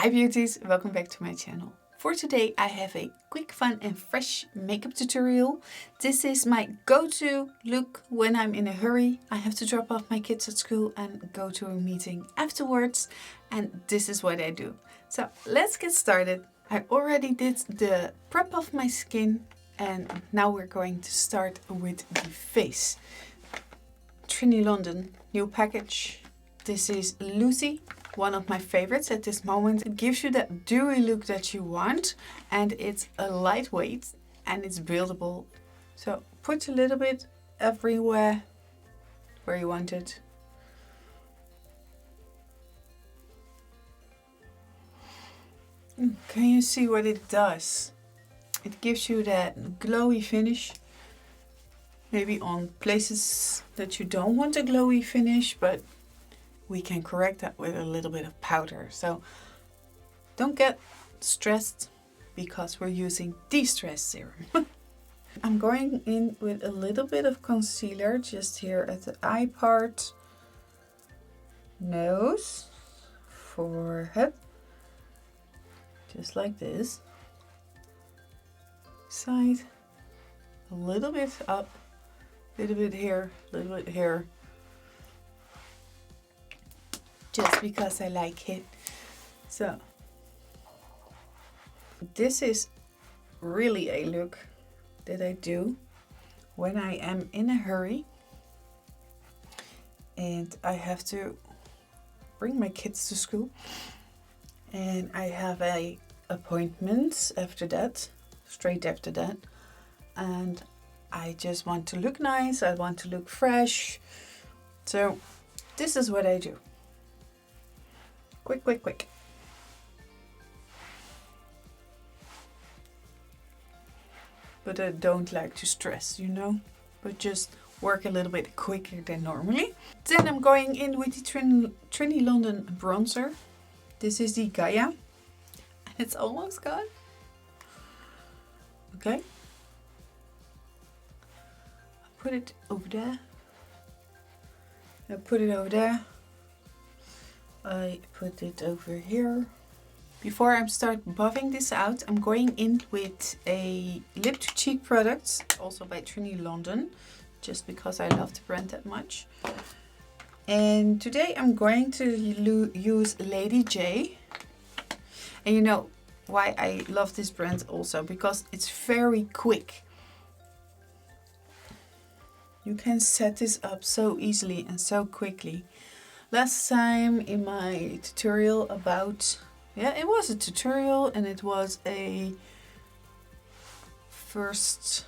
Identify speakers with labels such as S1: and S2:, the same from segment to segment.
S1: Hi beauties, welcome back to my channel. For today I have a quick, fun and fresh makeup tutorial. This is my go-to look when I'm in a hurry. I have to drop off my kids at school and go to a meeting afterwards. And this is what I do. So let's get started. I already did the prep of my skin and now we're going to start with the face. Trinny London, new package. This is Lucy. One of my favorites at this moment. It gives you that dewy look that you want, and it's a lightweight and it's buildable. So put a little bit everywhere where you want it. Can you see what it does? It gives you that glowy finish. Maybe on places that you don't want a glowy finish, but we can correct that with a little bit of powder. So don't get stressed because we're using De-Stress Serum. I'm going in with a little bit of concealer just here at the eye part, nose, forehead, just like this, side, a little bit up, a little bit here, a little bit here. Just because I like it. So this is really a look that I do when I am in a hurry and I have to bring my kids to school and I have a appointment after that, straight after that, and I just want to look nice, I want to look fresh. So this is what I do. Quick, quick, quick. But I don't like to stress, you know, but just work a little bit quicker than normally. Then I'm going in with the Trinny London bronzer. This is the Gaia. It's almost gone. Okay. I put it over there. I put it over there. I put it over here. Before I start buffing this out, I'm going in with a lip to cheek product, also by Trinny London, just because I love the brand that much. And today I'm going to use Lady J. And you know why I love this brand also, because it's very quick. You can set this up so easily and so quickly. Last time in my tutorial about, it was a tutorial and it was a first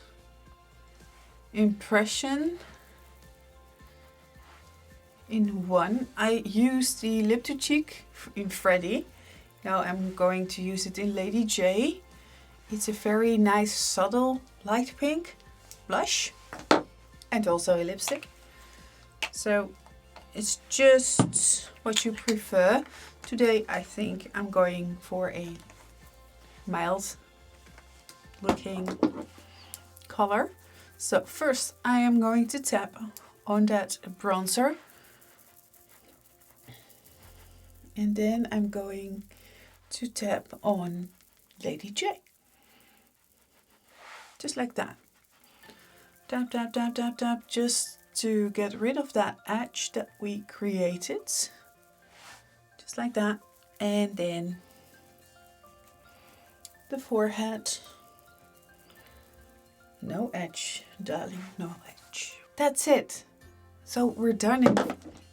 S1: impression in one. I used the lip to cheek in Freddy. Now I'm going to use it in Lady J. It's a very nice subtle light pink blush and also a lipstick. So it's just what you prefer. Today I think I'm going for a mild looking color. So first I am going to tap on that bronzer. And then I'm going to tap on Lady J. Just like that. Tap, tap, tap, tap, tap, just to get rid of that edge that we created. Just like that. And then the forehead. No edge, darling, no edge. That's it. So we're done in,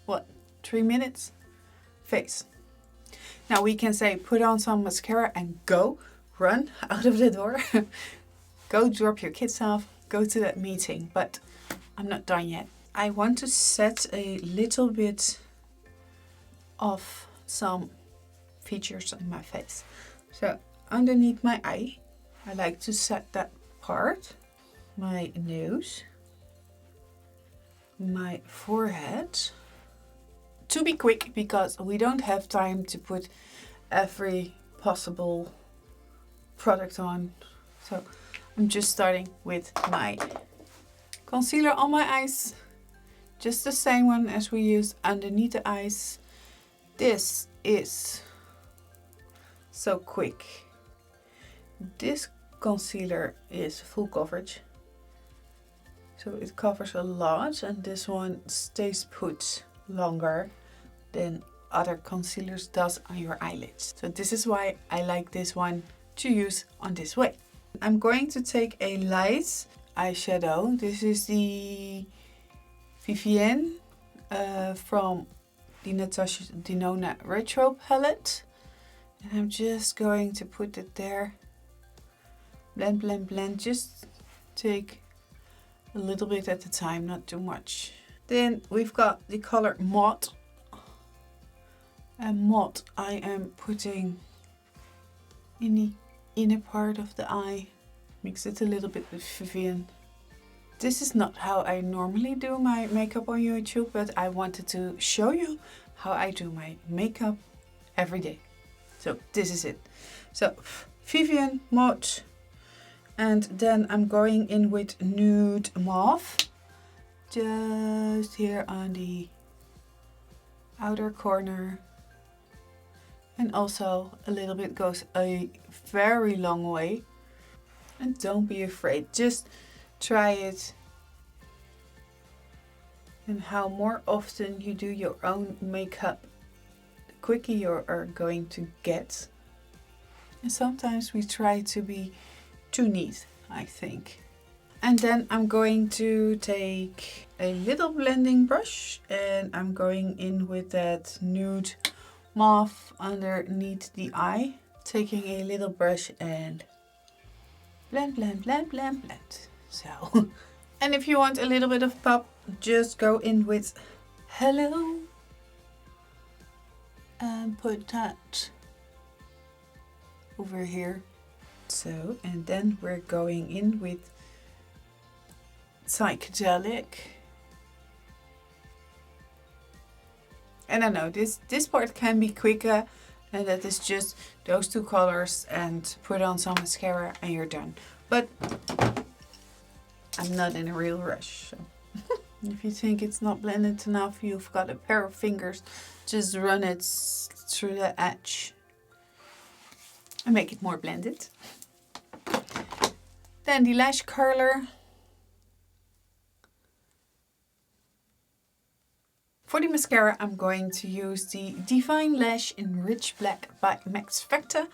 S1: what, 3 minutes? Face. Now we can say put on some mascara and go, run out of the door. Go drop your kids off, go to that meeting, but I'm not done yet. I want to set a little bit of some features on my face. So underneath my eye, I like to set that part. My nose, my forehead. To be quick, because we don't have time to put every possible product on. So I'm just starting with my concealer on my eyes. Just the same one as we used underneath the eyes. This is so quick. This concealer is full coverage, so it covers a lot, and this one stays put longer than other concealers does on your eyelids. So this is why I like this one to use on this way. I'm going to take a light eyeshadow. This is the Vievenne from the Natasha Denona Retro palette. And I'm just going to put it there. Blend, blend, blend. Just take a little bit at a time, not too much. Then we've got the color Mauve. And Mauve I am putting in the inner part of the eye. Mix it a little bit with Vievenne. This is not how I normally do my makeup on YouTube, but I wanted to show you how I do my makeup every day. So this is it. So Vievenne, Mauve, and then I'm going in with Nude Mauve. Just here on the outer corner. And also a little bit goes a very long way. And don't be afraid, just try it. And how more often you do your own makeup, the quicker you are going to get. And sometimes we try to be too neat, I think. And then I'm going to take a little blending brush and I'm going in with that Nude Mauve underneath the eye. Taking a little brush and blend, blend, blend, blend, blend. So, and if you want a little bit of pop, just go in with Hello and put that over here. So, and then we're going in with Psycedelic. And I know this part can be quicker, and that is just those two colors and put on some mascara and you're done. But I'm not in a real rush. So. If you think it's not blended enough, you've got a pair of fingers, just run it through the edge and make it more blended. Then the lash curler. For the mascara, I'm going to use the Divine Lash in Rich Black by Max Factor.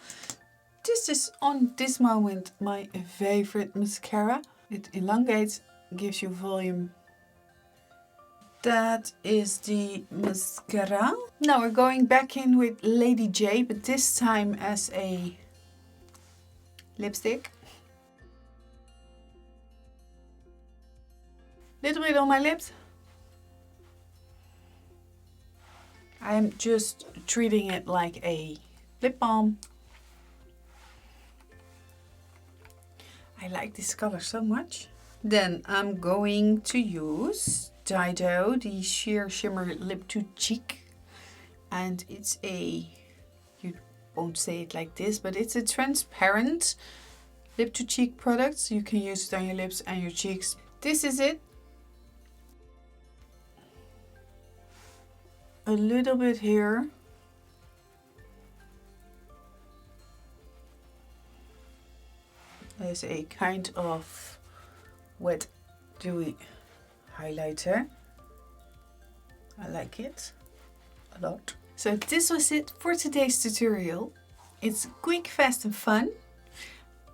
S1: This is on this moment my favorite mascara. It elongates, gives you volume. That is the mascara. Now we're going back in with Lady J, but this time as a lipstick. Little bit on my lips. I'm just treating it like a lip balm. I like this color so much. Then I'm going to use Dido, the Sheer Shimmer Lip to Cheek. And it's a, you won't say it like this, but it's a transparent lip to cheek product. So you can use it on your lips and your cheeks. This is it. A little bit here. As a kind of wet dewy highlighter. I like it a lot. So this was it for today's tutorial. It's quick, fast and fun.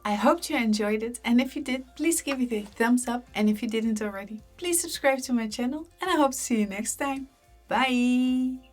S1: I hope you enjoyed it, and if you did, please give it a thumbs up, and if you didn't already, please subscribe to my channel, and I hope to see you next time. Bye!